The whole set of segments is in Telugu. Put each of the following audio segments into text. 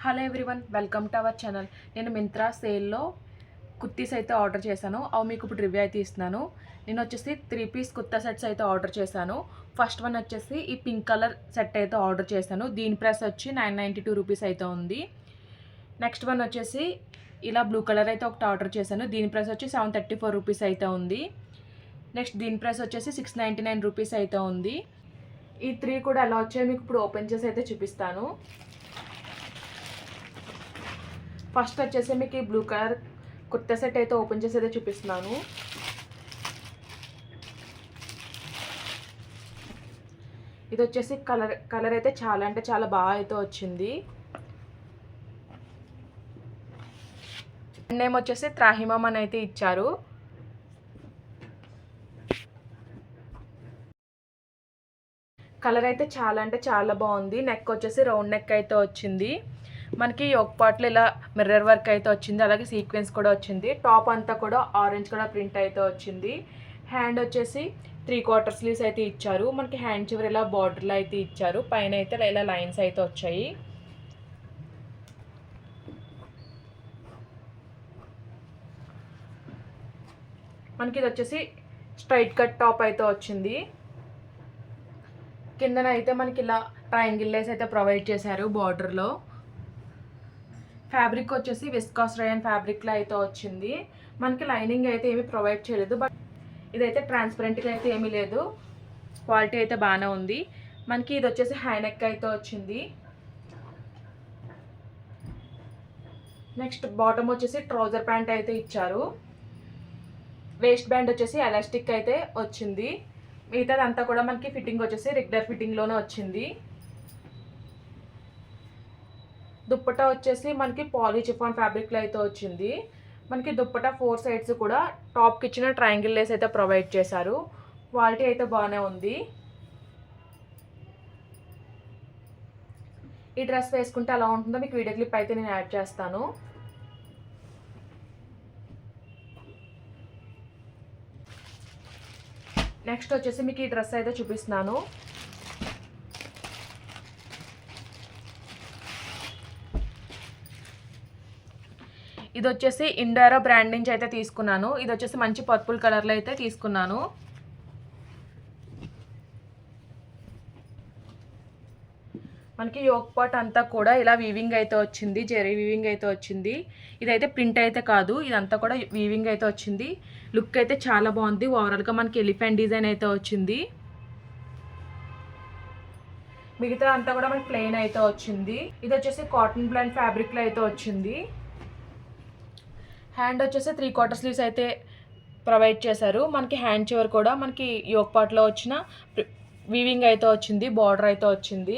Hello everyone, welcome to our channel. నేను మింత్రా సేల్లో కుర్తీస్ అయితే ఆర్డర్ చేశాను. అవి మీకు ఇప్పుడు రివ్యూ అయితే ఇస్తున్నాను. నేను వచ్చేసి 3 పీస్ కుర్తా సెట్స్ అయితే ఆర్డర్ చేశాను. ఫస్ట్ వన్ వచ్చేసి ఈ పింక్ కలర్ సెట్ అయితే ఆర్డర్ చేశాను. దీని ప్రైస్ వచ్చి 992 రూపీస్ అయితే ఉంది. నెక్స్ట్ వన్ వచ్చేసి ఇలా బ్లూ కలర్ అయితే ఒకటి ఆర్డర్ చేశాను. దీని ప్రైస్ వచ్చి 734 రూపీస్ అయితే ఉంది. నెక్స్ట్ దీని ప్రైస్ వచ్చేసి 699 రూపీస్ అయితే ఉంది. ఈ 3 కూడా ఎలా వచ్చాయో మీకు ఇప్పుడు ఓపెన్ చేసి అయితే చూపిస్తాను. ఫస్ట్ వచ్చేసి మీకు ఈ బ్లూ కలర్ కుర్తా సెట్ అయితే ఓపెన్ చేసి అయితే చూపిస్తున్నాను. ఇది వచ్చేసి కలర్ అయితే చాలా అంటే చాలా బాగా అయితే వచ్చింది. నేమ్ వచ్చేసి త్రాహిమమ్ అని అయితే ఇచ్చారు. కలర్ అయితే చాలా అంటే చాలా బాగుంది. నెక్ వచ్చేసి రౌండ్ నెక్ అయితే వచ్చింది. మనకి యోక్ పార్ట్లో ఇలా మిర్రర్ వర్క్ అయితే వచ్చింది, అలాగే సీక్వెన్స్ కూడా వచ్చింది. టాప్ అంతా కూడా ఆరెంజ్ కలర్ ప్రింట్ అయితే వచ్చింది. హ్యాండ్ వచ్చేసి 3/4 స్లీవ్స్ అయితే ఇచ్చారు. మనకి హ్యాండ్ చివరి ఇలా బార్డర్లో అయితే ఇచ్చారు. పైన అయితే ఇలా లైన్స్ అయితే వచ్చాయి. మనకి ఇది వచ్చేసి స్ట్రైట్ కట్ టాప్ అయితే వచ్చింది. కిందన అయితే మనకి ఇలా ట్రయాంగిల్ లేస్ అయితే ప్రొవైడ్ చేశారు బార్డర్లో. ఫ్యాబ్రిక్ వచ్చేసి విస్కాస్ రేయన్ ఫ్యాబ్రిక్లో అయితే వచ్చింది. మనకి లైనింగ్ అయితే ఏమీ ప్రొవైడ్ చేయలేదు, బట్ ఇదైతే ట్రాన్స్పరెంట్గా అయితే ఏమీ లేదు. క్వాలిటీ అయితే బాగానే ఉంది. మనకి ఇది వచ్చేసి హై నెక్ అయితే వచ్చింది. నెక్స్ట్ బాటమ్ వచ్చేసి ట్రౌజర్ ప్యాంట్ అయితే ఇచ్చారు. వేస్ట్ బ్యాండ్ వచ్చేసి ఎలాస్టిక్ అయితే వచ్చింది. మిగతాదంతా కూడా మనకి ఫిట్టింగ్ వచ్చేసి రెగ్యులర్ ఫిట్టింగ్లోనే వచ్చింది. దుప్పటా వచ్చేసి మనకి పాలీ చిఫాన్ ఫ్యాబ్రిక్లో అయితే వచ్చింది. మనకి దుప్పటా 4 సైడ్స్ కూడా టాప్కి ఇచ్చిన ట్రయాంగిల్ లేస్ అయితే ప్రొవైడ్ చేశారు. క్వాలిటీ అయితే బాగానే ఉంది. ఈ డ్రెస్ వేసుకుంటే ఎలా ఉంటుందో మీకు వీడియో క్లిప్ అయితే నేను యాడ్ చేస్తాను. నెక్స్ట్ వచ్చేసి మీకు ఈ డ్రెస్ అయితే చూపిస్తున్నాను. ఇది వచ్చేసి ఇండారో బ్రాండ్ నుంచి అయితే తీసుకున్నాను. ఇది వచ్చేసి మంచి పర్పుల్ కలర్లో అయితే తీసుకున్నాను. మనకి యోక్ పార్ట్ అంతా కూడా ఇలా వీవింగ్ అయితే వచ్చింది, జెరీ వీవింగ్ అయితే వచ్చింది. ఇదైతే ప్రింట్ అయితే కాదు, ఇదంతా కూడా వీవింగ్ అయితే వచ్చింది. లుక్ అయితే చాలా బాగుంది. ఓవరాల్గా మనకి ఎలిఫెంట్ డిజైన్ అయితే వచ్చింది. మిగతా అంతా కూడా మనకి ప్లెయిన్ అయితే వచ్చింది. ఇది వచ్చేసి కాటన్ బ్లెండ్ ఫ్యాబ్రిక్లో అయితే వచ్చింది. హ్యాండ్ వచ్చేసి 3/4 స్లీవ్స్ అయితే ప్రొవైడ్ చేశారు. మనకి హ్యాండ్ చివర్ కూడా మనకి యోక్ పార్ట్లో వచ్చిన వీవింగ్ అయితే వచ్చింది, బార్డర్ అయితే వచ్చింది.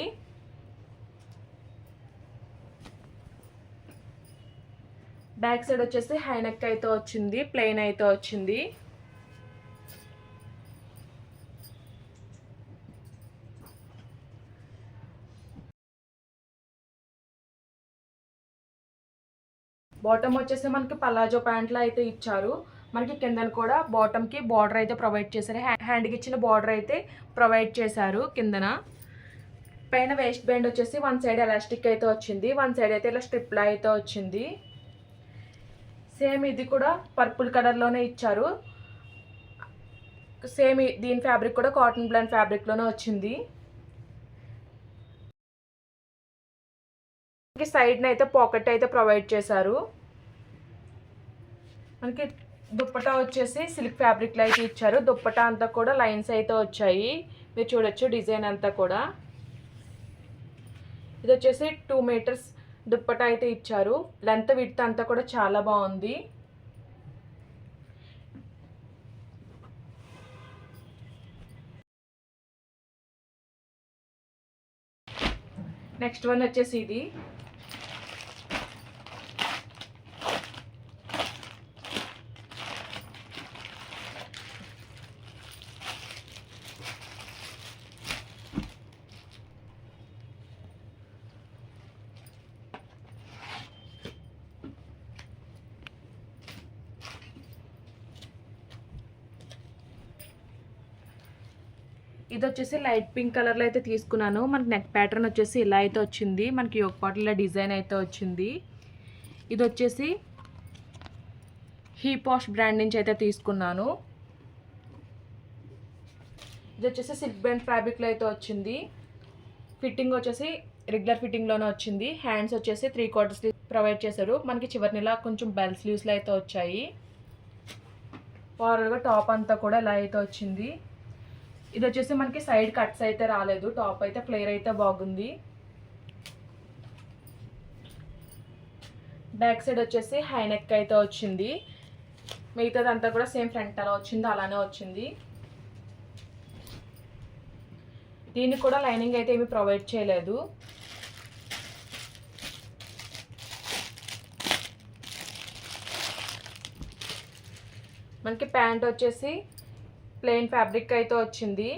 బ్యాక్ సైడ్ వచ్చేసి హై నెక్ అయితే వచ్చింది, ప్లెయిన్ అయితే వచ్చింది. బాటమ్ వచ్చేసి మనకి పలాజో ప్యాంట్లో అయితే ఇచ్చారు. మనకి కిందన కూడా బాటమ్కి బార్డర్ అయితే ప్రొవైడ్ చేశారు. హ్యాండ్కి ఇచ్చిన బార్డర్ అయితే ప్రొవైడ్ చేశారు. కిందన పైన వేస్ట్ బ్యాండ్ వచ్చేసి 1 సైడ్ ఎలాస్టిక్ అయితే వచ్చింది, 1 సైడ్ అయితే ఇలా స్ట్రిప్లా అయితే వచ్చింది. సేమ్ ఇది కూడా పర్పుల్ కలర్లోనే ఇచ్చారు. సేమ్ దీని ఫ్యాబ్రిక్ కూడా కాటన్ బ్లెండ్ ఫ్యాబ్రిక్లోనే వచ్చింది. సైడ్ని అయితే పాకెట్ అయితే ప్రొవైడ్ చేశారు. మనకి దుప్పటా వచ్చేసి సిల్క్ ఫ్యాబ్రిక్లో అయితే ఇచ్చారు. దుప్పటా అంతా కూడా లైన్స్ అయితే వచ్చాయి, మీరు చూడొచ్చు డిజైన్ అంతా కూడా. ఇది వచ్చేసి 2 మీటర్స్ దుప్పటా అయితే ఇచ్చారు. లెంత్ విడ్త్ అంతా కూడా చాలా బాగుంది. నెక్స్ట్ వన్ వచ్చేసి ఇది ఇది వచ్చేసి లైట్ పింక్ కలర్లో అయితే తీసుకున్నాను. మనకి నెక్ ప్యాటర్న్ వచ్చేసి ఇలా అయితే వచ్చింది. మనకి యోక్ పార్ట్లో డిజైన్ అయితే వచ్చింది. ఇది వచ్చేసి హీ పాష్ బ్రాండ్ నుంచి అయితే తీసుకున్నాను. ఇది వచ్చేసి సిల్క్ బ్రాండ్ ఫ్యాబ్రిక్లో అయితే వచ్చింది. ఫిట్టింగ్ వచ్చేసి రెగ్యులర్ ఫిట్టింగ్లోనే వచ్చింది. హ్యాండ్స్ వచ్చేసి 3/4 స్లీవ్ ప్రొవైడ్ చేశారు. మనకి చివరి నెల కొంచెం బెల్ స్లీవ్స్లో అయితే వచ్చాయి. ఓవరాల్గా టాప్ అంతా కూడా ఇలా అయితే వచ్చింది. ఇది వచ్చేసి మనకి సైడ్ కట్స్ అయితే రాలేదు. టాప్ అయితే ఫ్లేర్ అయితే బాగుంది. బ్యాక్ సైడ్ వచ్చేసి హై నెక్ అయితే వచ్చింది. మిగతాదంతా కూడా సేమ్ ఫ్రంట్ అలా వచ్చింది, అలానే వచ్చింది. దీనికి కూడా లైనింగ్ అయితే ఏమీ ప్రొవైడ్ చేయలేదు. మనకి ప్యాంట్ వచ్చేసి ప్లెయిన్ ఫ్యాబ్రిక్ అయితే వచ్చింది.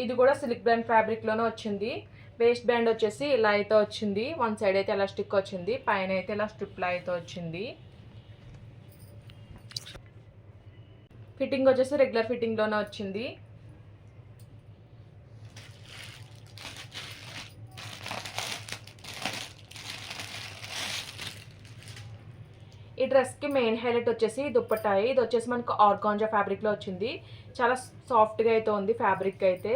ఇది కూడా సిల్క్ బ్రాండ్ ఫ్యాబ్రిక్లోనే వచ్చింది. వేస్ట్ బ్యాండ్ వచ్చేసి ఇలా అయితే వచ్చింది. వన్ సైడ్ అయితే ఎలాస్టిక్ వచ్చింది, పైన అయితే ఇలా స్ట్రిప్లా అయితే వచ్చింది. ఫిట్టింగ్ వచ్చేసి రెగ్యులర్ ఫిట్టింగ్లోనే వచ్చింది. ఈ డ్రెస్కి మెయిన్ హైలైట్ వచ్చేసి దుప్పట్టాయి. ఇది వచ్చేసి మనకు ఆర్గాంజా ఫ్యాబ్రిక్లో వచ్చింది. చాలా సాఫ్ట్గా అయితే ఉంది ఫ్యాబ్రిక్ అయితే.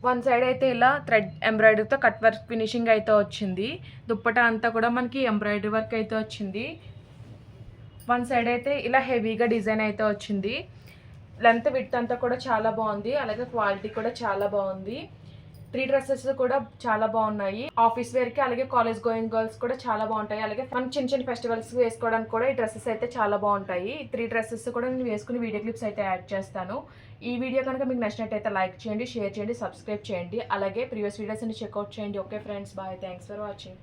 వన్ సైడ్ అయితే ఇలా థ్రెడ్ ఎంబ్రాయిడరీతో కట్ వర్క్ ఫినిషింగ్ అయితే వచ్చింది. దుప్పటా అంతా కూడా మనకి ఎంబ్రాయిడరీ వర్క్ అయితే వచ్చింది. వన్ సైడ్ అయితే ఇలా హెవీగా డిజైన్ అయితే వచ్చింది. లెంత్ విడ్త్ అంతా కూడా చాలా బాగుంది. అలాగే క్వాలిటీ కూడా చాలా బాగుంది. 3 డ్రెస్సెస్ కూడా చాలా బాగున్నాయి. ఆఫీస్ వేర్కి అలాగే కాలేజ్ గోయింగ్ గర్ల్స్ కూడా చాలా బాగుంటాయి. అలాగే మనం చిన్న చిన్న ఫెస్టివల్స్ వేసుకోవడానికి కూడా ఈ డ్రెస్సెస్ అయితే చాలా బాగుంటాయి. 3 డ్రెస్సెస్ కూడా నేను వేసుకుని వీడియో క్లిప్స్ అయితే యాడ్ చేస్తాను. ఈ వీడియో కనుక మీకు నచ్చినట్టయితే లైక్ చేయండి, షేర్ చేయండి, సబ్స్క్రైబ్ చేయండి. అలాగే ప్రీవియస్ వీడియోస్ అన్ని చెక్అవుట్ చేయండి. Okay friends, bye. Thanks for watching.